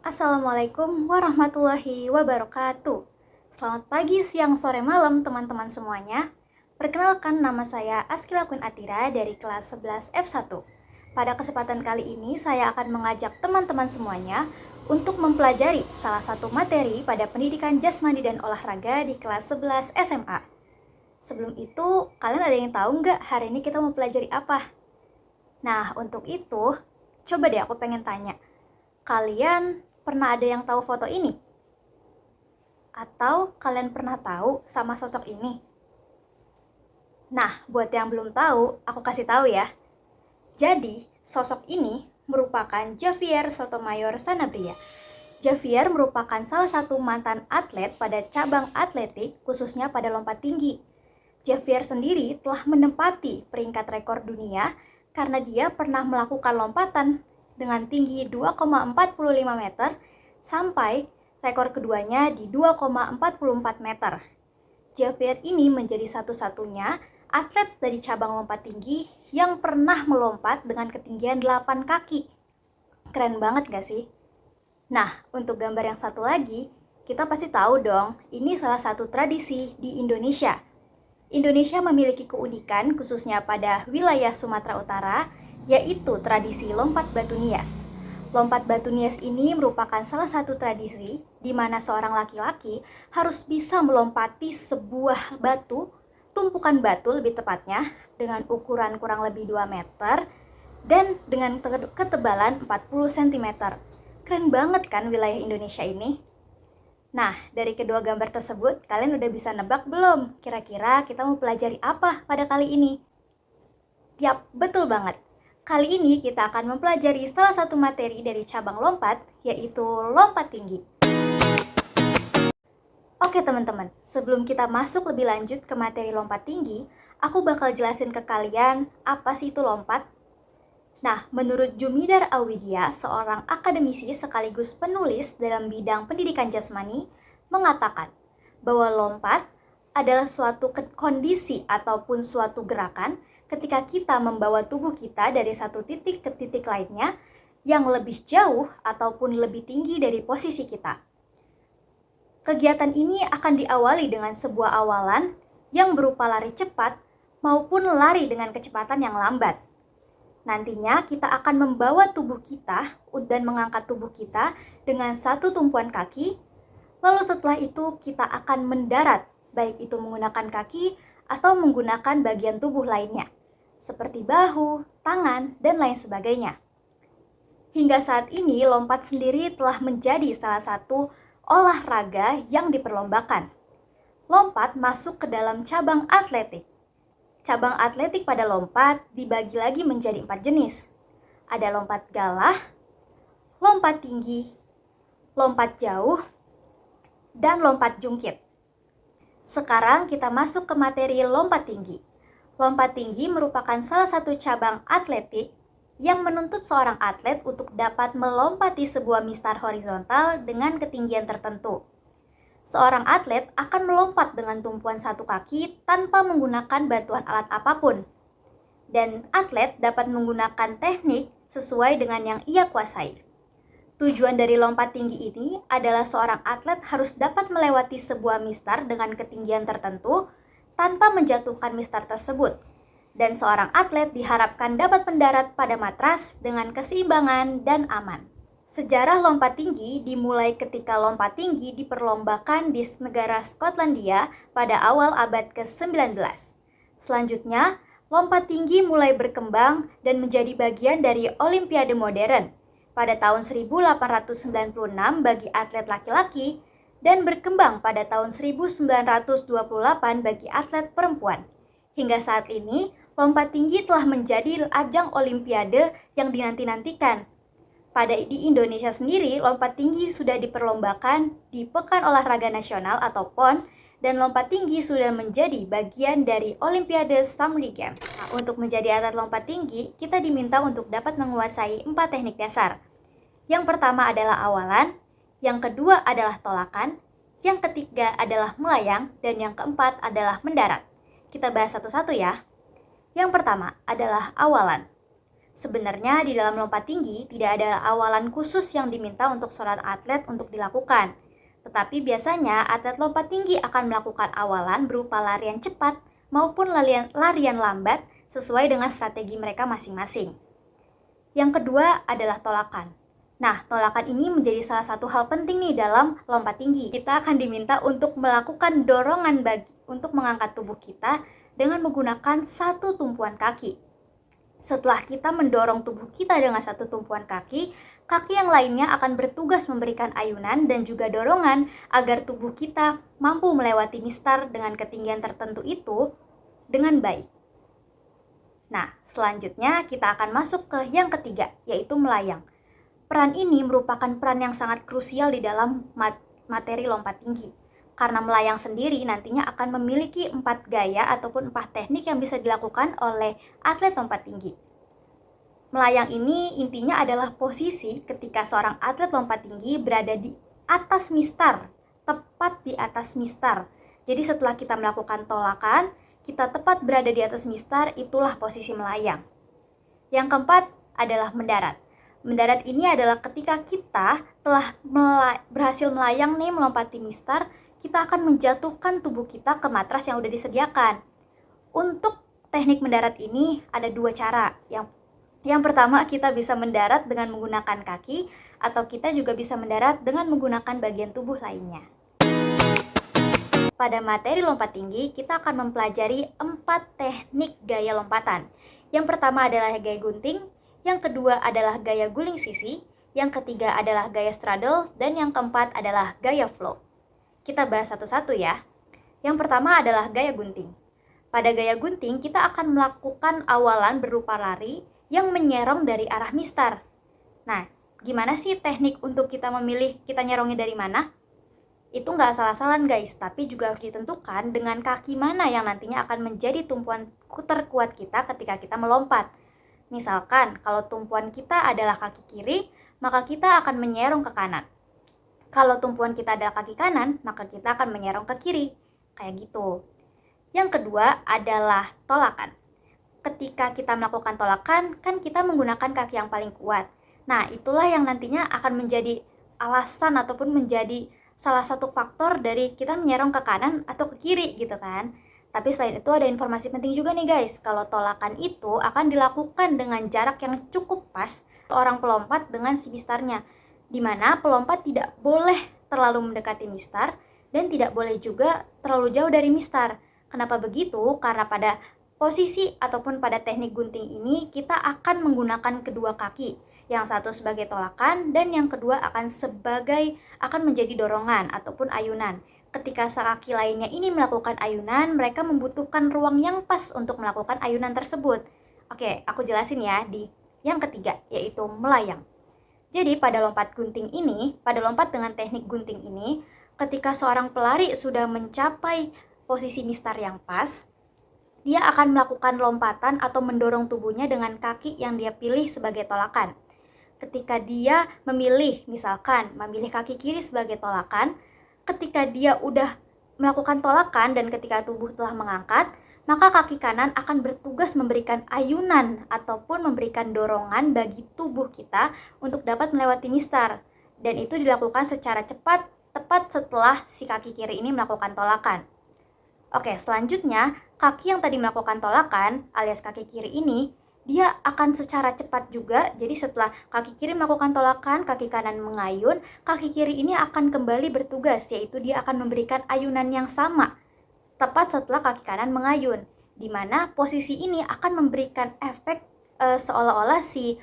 Assalamualaikum warahmatullahi wabarakatuh. Selamat pagi, siang, sore, malam teman-teman semuanya. Perkenalkan, nama saya Askila Queen Atira dari kelas 11 F1. Pada kesempatan kali ini saya akan mengajak teman-teman semuanya untuk mempelajari salah satu materi pada pendidikan jasmani dan olahraga di kelas 11 SMA. Sebelum itu, kalian ada yang tahu nggak hari ini kita mau pelajari apa? Nah, untuk itu, coba deh aku pengen tanya. Kalian pernah ada yang tahu foto ini? Atau kalian pernah tahu sama sosok ini? Nah, buat yang belum tahu, aku kasih tahu ya. Jadi, sosok ini merupakan Javier Sotomayor Sanabria. Javier merupakan salah satu mantan atlet pada cabang atletik, khususnya pada lompat tinggi. Javier sendiri telah menempati peringkat rekor dunia karena dia pernah melakukan lompatan dengan tinggi 2,45 meter sampai rekor keduanya di 2,44 meter. Javier ini menjadi satu-satunya atlet dari cabang lompat tinggi yang pernah melompat dengan ketinggian 8 kaki. Keren banget gak sih? Nah, untuk gambar yang satu lagi, kita pasti tahu dong, ini salah satu tradisi di Indonesia. Indonesia memiliki keunikan khususnya pada wilayah Sumatera Utara, yaitu tradisi lompat batu nias. Lompat batu nias ini merupakan salah satu tradisi di mana seorang laki-laki harus bisa melompati sebuah batu, tumpukan batu lebih tepatnya, dengan ukuran kurang lebih 2 meter dan dengan ketebalan 40 cm. Keren banget kan wilayah Indonesia ini? Nah, dari kedua gambar tersebut, kalian udah bisa nebak belum? Kira-kira kita mau pelajari apa pada kali ini? Yap, betul banget. Kali ini kita akan mempelajari salah satu materi dari cabang lompat, yaitu lompat tinggi. Oke teman-teman, sebelum kita masuk lebih lanjut ke materi lompat tinggi, aku bakal jelasin ke kalian apa sih itu lompat. Nah, menurut Jumidar Awidya, seorang akademisi sekaligus penulis dalam bidang pendidikan jasmani, mengatakan bahwa lompat adalah suatu kondisi ataupun suatu gerakan ketika kita membawa tubuh kita dari satu titik ke titik lainnya yang lebih jauh ataupun lebih tinggi dari posisi kita. Kegiatan ini akan diawali dengan sebuah awalan yang berupa lari cepat maupun lari dengan kecepatan yang lambat. Nantinya kita akan membawa tubuh kita dan mengangkat tubuh kita dengan satu tumpuan kaki. Lalu setelah itu kita akan mendarat, baik itu menggunakan kaki atau menggunakan bagian tubuh lainnya, seperti bahu, tangan, dan lain sebagainya. Hingga saat ini lompat sendiri telah menjadi salah satu olahraga yang diperlombakan. Lompat masuk ke dalam cabang atletik. Cabang atletik pada lompat dibagi lagi menjadi 4 jenis. Ada lompat galah, lompat tinggi, lompat jauh, dan lompat jungkit. Sekarang kita masuk ke materi lompat tinggi. Lompat tinggi merupakan salah satu cabang atletik yang menuntut seorang atlet untuk dapat melompati sebuah mistar horizontal dengan ketinggian tertentu. Seorang atlet akan melompat dengan tumpuan satu kaki tanpa menggunakan bantuan alat apapun. Dan atlet dapat menggunakan teknik sesuai dengan yang ia kuasai. Tujuan dari lompat tinggi ini adalah seorang atlet harus dapat melewati sebuah mistar dengan ketinggian tertentu tanpa menjatuhkan mistar tersebut. Dan seorang atlet diharapkan dapat mendarat pada matras dengan keseimbangan dan aman. Sejarah lompat tinggi dimulai ketika lompat tinggi diperlombakan di negara Skotlandia pada awal abad ke-19. Selanjutnya, lompat tinggi mulai berkembang dan menjadi bagian dari Olimpiade modern pada tahun 1896 bagi atlet laki-laki dan berkembang pada tahun 1928 bagi atlet perempuan. Hingga saat ini, lompat tinggi telah menjadi ajang Olimpiade yang dinanti-nantikan. Di Indonesia sendiri, lompat tinggi sudah diperlombakan di Pekan Olahraga Nasional atau PON, dan lompat tinggi sudah menjadi bagian dari Olimpiade Summer Games. Nah, untuk menjadi atlet lompat tinggi, kita diminta untuk dapat menguasai 4 teknik dasar. Yang pertama adalah awalan, yang kedua adalah tolakan, yang ketiga adalah melayang, dan yang keempat adalah mendarat. Kita bahas satu-satu ya. Yang pertama adalah awalan. Sebenarnya di dalam lompat tinggi tidak ada awalan khusus yang diminta untuk seorang atlet untuk dilakukan. Tetapi biasanya atlet lompat tinggi akan melakukan awalan berupa larian cepat maupun larian lambat sesuai dengan strategi mereka masing-masing. Yang kedua adalah tolakan. Nah, tolakan ini menjadi salah satu hal penting nih dalam lompat tinggi. Kita akan diminta untuk melakukan dorongan untuk mengangkat tubuh kita dengan menggunakan satu tumpuan kaki. Setelah kita mendorong tubuh kita dengan satu tumpuan kaki, kaki yang lainnya akan bertugas memberikan ayunan dan juga dorongan agar tubuh kita mampu melewati mistar dengan ketinggian tertentu itu dengan baik. Nah, selanjutnya kita akan masuk ke yang ketiga, yaitu melayang. Peran ini merupakan peran yang sangat krusial di dalam materi lompat tinggi. Karena melayang sendiri nantinya akan memiliki 4 gaya ataupun 4 teknik yang bisa dilakukan oleh atlet lompat tinggi. Melayang ini intinya adalah posisi ketika seorang atlet lompat tinggi berada di atas mistar, tepat di atas mistar. Jadi setelah kita melakukan tolakan, kita tepat berada di atas mistar, itulah posisi melayang. Yang keempat adalah mendarat. Mendarat ini adalah ketika kita telah berhasil melayang nih melompati mistar, kita akan menjatuhkan tubuh kita ke matras yang sudah disediakan. Untuk teknik mendarat ini ada 2 cara. Yang pertama, kita bisa mendarat dengan menggunakan kaki, atau kita juga bisa mendarat dengan menggunakan bagian tubuh lainnya. Pada materi lompat tinggi, kita akan mempelajari 4 teknik gaya lompatan. Yang pertama adalah gaya gunting, yang kedua adalah gaya guling sisi, yang ketiga adalah gaya straddle, dan yang keempat adalah gaya flow. Kita bahas satu-satu ya. Yang pertama adalah gaya gunting. Pada gaya gunting, kita akan melakukan awalan berupa lari yang menyerong dari arah mistar. Nah, gimana sih teknik untuk kita memilih kita nyerongnya dari mana? Itu nggak asal-asalan guys, tapi juga harus ditentukan dengan kaki mana yang nantinya akan menjadi tumpuan terkuat kita ketika kita melompat. Misalkan, kalau tumpuan kita adalah kaki kiri, maka kita akan menyerong ke kanan. Kalau tumpuan kita adalah kaki kanan, maka kita akan menyerong ke kiri. Kayak gitu. Yang kedua adalah tolakan. Ketika kita melakukan tolakan, kan kita menggunakan kaki yang paling kuat. Nah, itulah yang nantinya akan menjadi alasan ataupun menjadi salah satu faktor dari kita menyerong ke kanan atau ke kiri gitu kan. Tapi selain itu ada informasi penting juga nih guys. Kalau tolakan itu akan dilakukan dengan jarak yang cukup pas seorang pelompat dengan si mistarnya, di mana pelompat tidak boleh terlalu mendekati mistar dan tidak boleh juga terlalu jauh dari mistar. Kenapa begitu? Karena pada posisi ataupun pada teknik gunting ini kita akan menggunakan kedua kaki. Yang satu sebagai tolakan dan yang kedua akan menjadi dorongan ataupun ayunan. Ketika kaki lainnya ini melakukan ayunan, mereka membutuhkan ruang yang pas untuk melakukan ayunan tersebut. Oke, aku jelasin ya di yang ketiga, yaitu melayang. Jadi pada lompat dengan teknik gunting ini, ketika seorang pelari sudah mencapai posisi mistar yang pas, dia akan melakukan lompatan atau mendorong tubuhnya dengan kaki yang dia pilih sebagai tolakan. Ketika dia memilih kaki kiri sebagai tolakan, ketika dia udah melakukan tolakan dan ketika tubuh telah mengangkat, maka kaki kanan akan bertugas memberikan ayunan ataupun memberikan dorongan bagi tubuh kita untuk dapat melewati mistar. Dan itu dilakukan secara cepat, tepat setelah si kaki kiri ini melakukan tolakan. Oke, selanjutnya, kaki yang tadi melakukan tolakan alias kaki kiri ini, dia akan secara cepat juga. Jadi setelah kaki kiri melakukan tolakan, kaki kanan mengayun, kaki kiri ini akan kembali bertugas, yaitu dia akan memberikan ayunan yang sama tepat setelah kaki kanan mengayun, di mana posisi ini akan memberikan efek seolah-olah si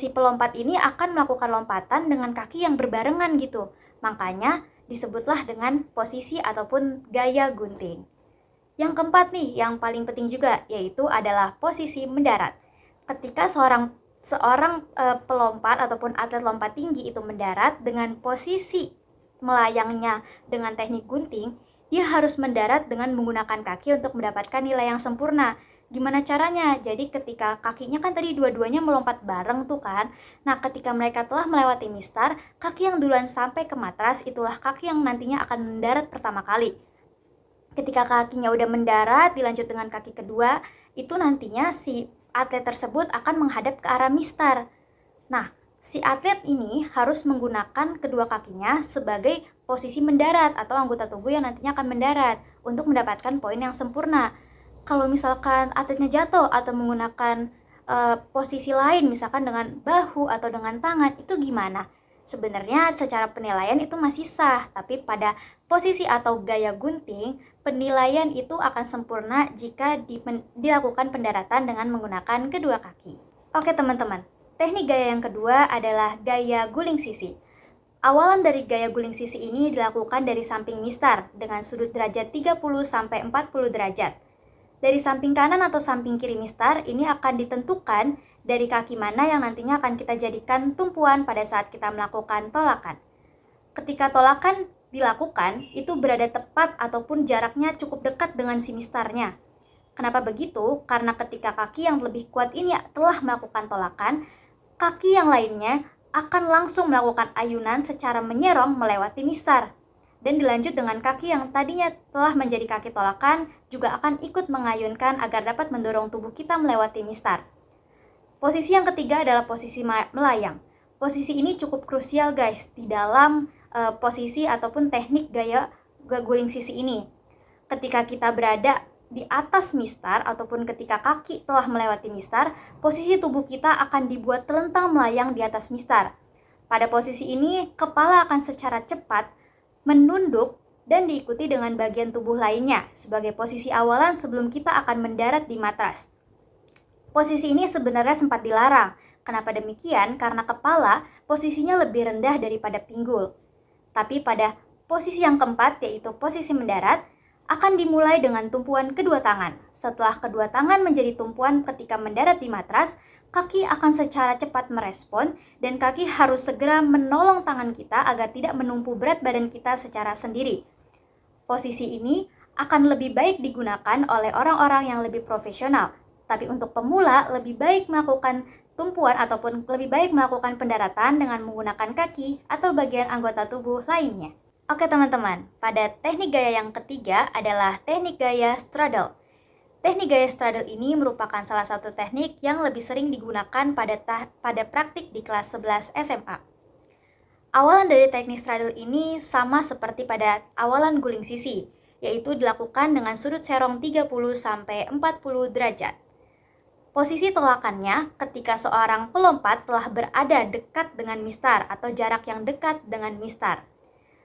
pelompat ini akan melakukan lompatan dengan kaki yang berbarengan gitu. Makanya disebutlah dengan posisi ataupun gaya gunting. Yang keempat nih, yang paling penting juga, yaitu adalah posisi mendarat. Ketika seorang pelompat ataupun atlet lompat tinggi itu mendarat dengan posisi melayangnya dengan teknik gunting, dia harus mendarat dengan menggunakan kaki untuk mendapatkan nilai yang sempurna. Gimana caranya? Jadi ketika kakinya kan tadi dua-duanya melompat bareng tuh kan. Nah, ketika mereka telah melewati mistar, kaki yang duluan sampai ke matras itulah kaki yang nantinya akan mendarat pertama kali. Ketika kakinya udah mendarat, dilanjut dengan kaki kedua, itu nantinya si atlet tersebut akan menghadap ke arah mistar. Nah, si atlet ini harus menggunakan kedua kakinya sebagai posisi mendarat atau anggota tubuh yang nantinya akan mendarat untuk mendapatkan poin yang sempurna. Kalau misalkan atletnya jatuh atau menggunakan posisi lain, misalkan dengan bahu atau dengan tangan, itu gimana? Sebenarnya secara penilaian itu masih sah, tapi pada posisi atau gaya gunting, penilaian itu akan sempurna jika dilakukan pendaratan dengan menggunakan kedua kaki. Oke teman-teman, teknik gaya yang kedua adalah gaya guling sisi. Awalan dari gaya guling sisi ini dilakukan dari samping mistar dengan sudut derajat 30-40 derajat. Dari samping kanan atau samping kiri mistar, ini akan ditentukan dari kaki mana yang nantinya akan kita jadikan tumpuan pada saat kita melakukan tolakan. Ketika tolakan dilakukan, itu berada tepat ataupun jaraknya cukup dekat dengan si mistarnya. Kenapa begitu? Karena ketika kaki yang lebih kuat ini telah melakukan tolakan, kaki yang lainnya akan langsung melakukan ayunan secara menyerong melewati mistar. Dan dilanjut dengan kaki yang tadinya telah menjadi kaki tolakan juga akan ikut mengayunkan agar dapat mendorong tubuh kita melewati mistar. Posisi yang ketiga adalah posisi melayang. Posisi ini cukup krusial guys di dalam posisi ataupun teknik gaya guling sisi ini. Ketika kita berada di atas mistar ataupun ketika kaki telah melewati mistar, posisi tubuh kita akan dibuat terlentang melayang di atas mistar. Pada posisi ini, kepala akan secara cepat menunduk dan diikuti dengan bagian tubuh lainnya sebagai posisi awalan sebelum kita akan mendarat di matras. Posisi ini sebenarnya sempat dilarang. Kenapa demikian? Karena kepala posisinya lebih rendah daripada pinggul. Tapi pada posisi yang keempat, yaitu posisi mendarat, akan dimulai dengan tumpuan kedua tangan. Setelah kedua tangan menjadi tumpuan ketika mendarat di matras, kaki akan secara cepat merespon dan kaki harus segera menolong tangan kita agar tidak menumpu berat badan kita secara sendiri. Posisi ini akan lebih baik digunakan oleh orang-orang yang lebih profesional, tapi untuk pemula lebih baik melakukan tumpuan ataupun lebih baik melakukan pendaratan dengan menggunakan kaki atau bagian anggota tubuh lainnya. Oke teman-teman, pada teknik gaya yang ketiga adalah teknik gaya straddle. Teknik gaya straddle ini merupakan salah satu teknik yang lebih sering digunakan pada praktik di kelas 11 SMA. Awalan dari teknik straddle ini sama seperti pada awalan guling sisi, yaitu dilakukan dengan sudut serong 30-40 derajat. Posisi tolakannya ketika seorang pelompat telah berada dekat dengan mistar atau jarak yang dekat dengan mistar.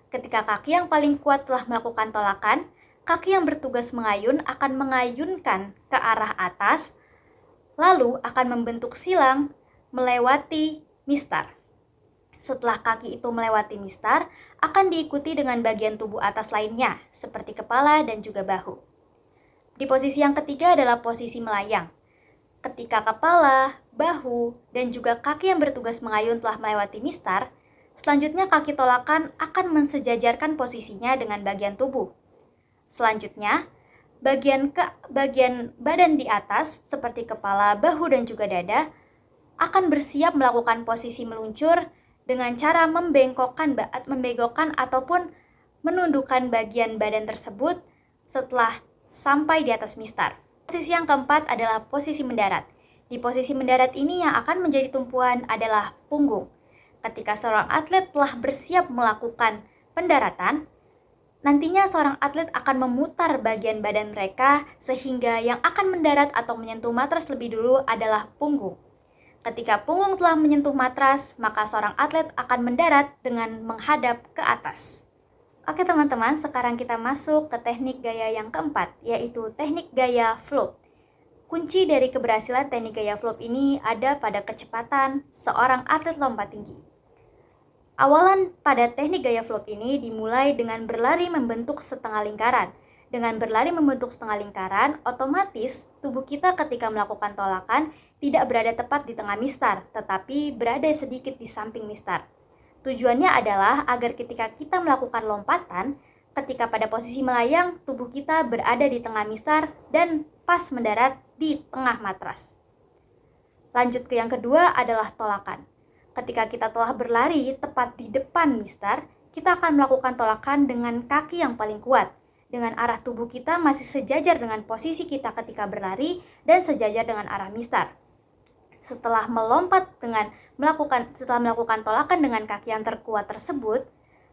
Ketika kaki yang paling kuat telah melakukan tolakan, kaki yang bertugas mengayun akan mengayunkan ke arah atas, lalu akan membentuk silang melewati mistar. Setelah kaki itu melewati mistar, akan diikuti dengan bagian tubuh atas lainnya, seperti kepala dan juga bahu. Di posisi yang ketiga adalah posisi melayang. Ketika kepala, bahu, dan juga kaki yang bertugas mengayun telah melewati mistar, selanjutnya kaki tolakan akan mensejajarkan posisinya dengan bagian tubuh. Selanjutnya, bagian badan di atas seperti kepala, bahu, dan juga dada akan bersiap melakukan posisi meluncur dengan cara membengkokkan ataupun menundukkan bagian badan tersebut setelah sampai di atas mistar. Posisi yang keempat adalah posisi mendarat. Di posisi mendarat ini yang akan menjadi tumpuan adalah punggung. Ketika seorang atlet telah bersiap melakukan pendaratan, nantinya seorang atlet akan memutar bagian badan mereka sehingga yang akan mendarat atau menyentuh matras lebih dulu adalah punggung. Ketika punggung telah menyentuh matras, maka seorang atlet akan mendarat dengan menghadap ke atas. Oke teman-teman, sekarang kita masuk ke teknik gaya yang keempat, yaitu teknik gaya float. Kunci dari keberhasilan teknik gaya float ini ada pada kecepatan seorang atlet lompat tinggi. Awalan pada teknik gaya float ini dimulai dengan berlari membentuk setengah lingkaran. Dengan berlari membentuk setengah lingkaran, otomatis tubuh kita ketika melakukan tolakan tidak berada tepat di tengah mistar, tetapi berada sedikit di samping mistar. Tujuannya adalah agar ketika kita melakukan lompatan, ketika pada posisi melayang, tubuh kita berada di tengah mistar dan pas mendarat di tengah matras. Lanjut ke yang kedua adalah tolakan. Ketika kita telah berlari tepat di depan mistar, kita akan melakukan tolakan dengan kaki yang paling kuat. dengan arah tubuh kita masih sejajar dengan posisi kita ketika berlari dan sejajar dengan arah mistar. Setelah melakukan tolakan dengan kaki yang terkuat tersebut,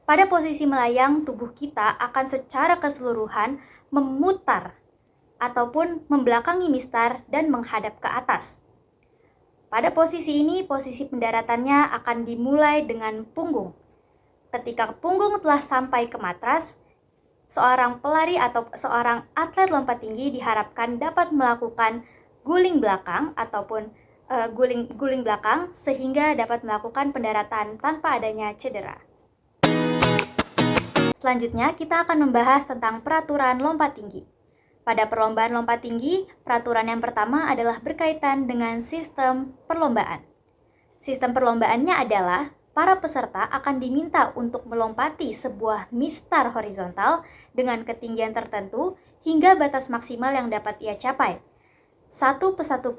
pada posisi melayang tubuh kita akan secara keseluruhan memutar ataupun membelakangi mistar dan menghadap ke atas. Pada posisi ini, posisi pendaratannya akan dimulai dengan punggung. Ketika punggung telah sampai ke matras, seorang pelari atau seorang atlet lompat tinggi diharapkan dapat melakukan guling belakang ataupun guling belakang sehingga dapat melakukan pendaratan tanpa adanya cedera. Selanjutnya, kita akan membahas tentang peraturan lompat tinggi. Pada perlombaan lompat tinggi, peraturan yang pertama adalah berkaitan dengan sistem perlombaan. Sistem perlombaannya adalah para peserta akan diminta untuk melompati sebuah mistar horizontal dengan ketinggian tertentu hingga batas maksimal yang dapat ia capai. Satu persatu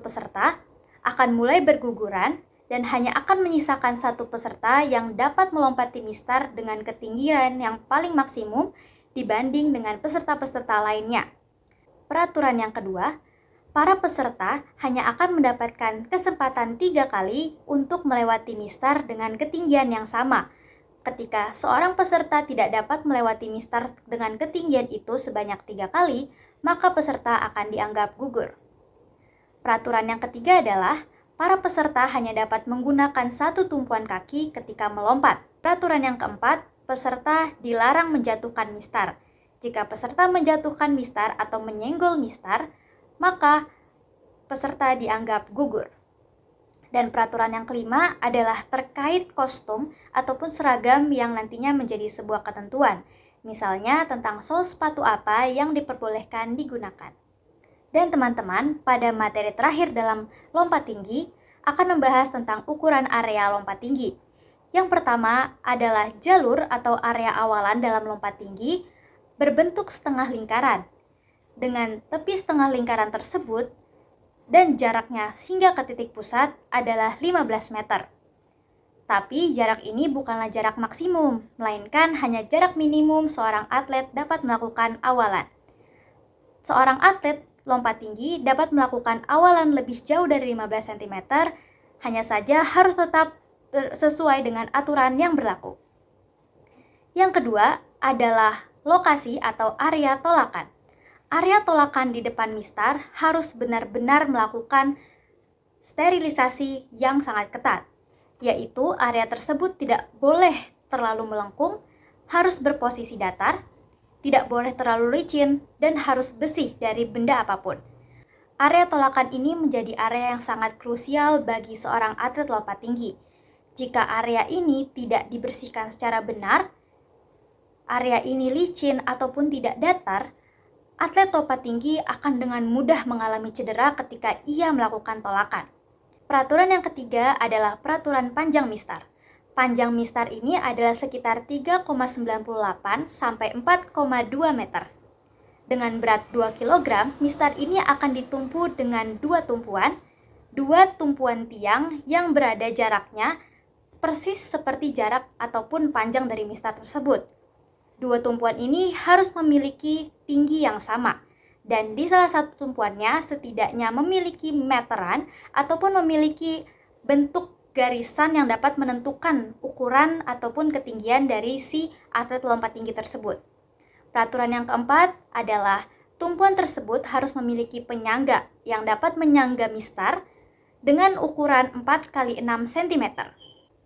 peserta akan mulai berguguran dan hanya akan menyisakan satu peserta yang dapat melompati mistar dengan ketinggian yang paling maksimum dibanding dengan peserta-peserta lainnya. Peraturan yang kedua, para peserta hanya akan mendapatkan kesempatan 3 kali untuk melewati mistar dengan ketinggian yang sama. Ketika seorang peserta tidak dapat melewati mistar dengan ketinggian itu sebanyak 3 kali, maka peserta akan dianggap gugur. Peraturan yang ketiga adalah para peserta hanya dapat menggunakan satu tumpuan kaki ketika melompat. Peraturan yang keempat, peserta dilarang menjatuhkan mistar. Jika peserta menjatuhkan mistar atau menyenggol mistar, maka peserta dianggap gugur. Dan peraturan yang kelima adalah terkait kostum ataupun seragam yang nantinya menjadi sebuah ketentuan. Misalnya tentang sol sepatu apa yang diperbolehkan digunakan. Dan teman-teman, pada materi terakhir dalam lompat tinggi akan membahas tentang ukuran area lompat tinggi. Yang pertama adalah jalur atau area awalan dalam lompat tinggi berbentuk setengah lingkaran. Dengan tepi setengah lingkaran tersebut dan jaraknya hingga ke titik pusat adalah 15 meter. Tapi jarak ini bukanlah jarak maksimum, melainkan hanya jarak minimum seorang atlet dapat melakukan awalan. Seorang atlet lompat tinggi dapat melakukan awalan lebih jauh dari 15 cm, hanya saja harus tetap sesuai dengan aturan yang berlaku. Yang kedua adalah lokasi atau area tolakan. Area tolakan di depan mistar harus benar-benar melakukan sterilisasi yang sangat ketat, yaitu area tersebut tidak boleh terlalu melengkung, harus berposisi datar, tidak boleh terlalu licin, dan harus bersih dari benda apapun. Area tolakan ini menjadi area yang sangat krusial bagi seorang atlet lompat tinggi. Jika area ini tidak dibersihkan secara benar, area ini licin ataupun tidak datar, atlet lompat tinggi akan dengan mudah mengalami cedera ketika ia melakukan tolakan. Peraturan yang ketiga adalah peraturan panjang mistar. Panjang mistar ini adalah sekitar 3,98 sampai 4,2 meter. Dengan berat 2 kg, mistar ini akan ditumpu dengan dua tumpuan tiang yang berada jaraknya persis seperti jarak ataupun panjang dari mistar tersebut. Dua tumpuan ini harus memiliki tinggi yang sama. Dan di salah satu tumpuannya setidaknya memiliki meteran ataupun memiliki bentuk garisan yang dapat menentukan ukuran ataupun ketinggian dari si atlet lompat tinggi tersebut. Peraturan yang keempat adalah tumpuan tersebut harus memiliki penyangga yang dapat menyangga mistar dengan ukuran 4 x 6 cm.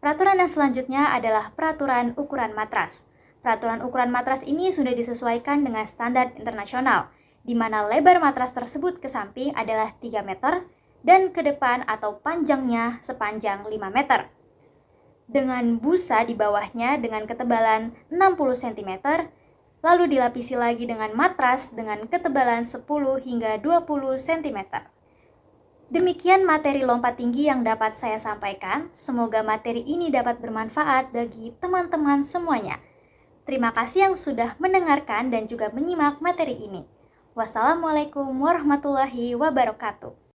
Peraturan yang selanjutnya adalah peraturan ukuran matras. Peraturan ukuran matras ini sudah disesuaikan dengan standar internasional, di mana lebar matras tersebut ke samping adalah 3 meter dan ke depan atau panjangnya sepanjang 5 meter. Dengan busa di bawahnya dengan ketebalan 60 cm, lalu dilapisi lagi dengan matras dengan ketebalan 10 hingga 20 cm. Demikian materi lompat tinggi yang dapat saya sampaikan. Semoga materi ini dapat bermanfaat bagi teman-teman semuanya. Terima kasih yang sudah mendengarkan dan juga menyimak materi ini. Wassalamualaikum warahmatullahi wabarakatuh.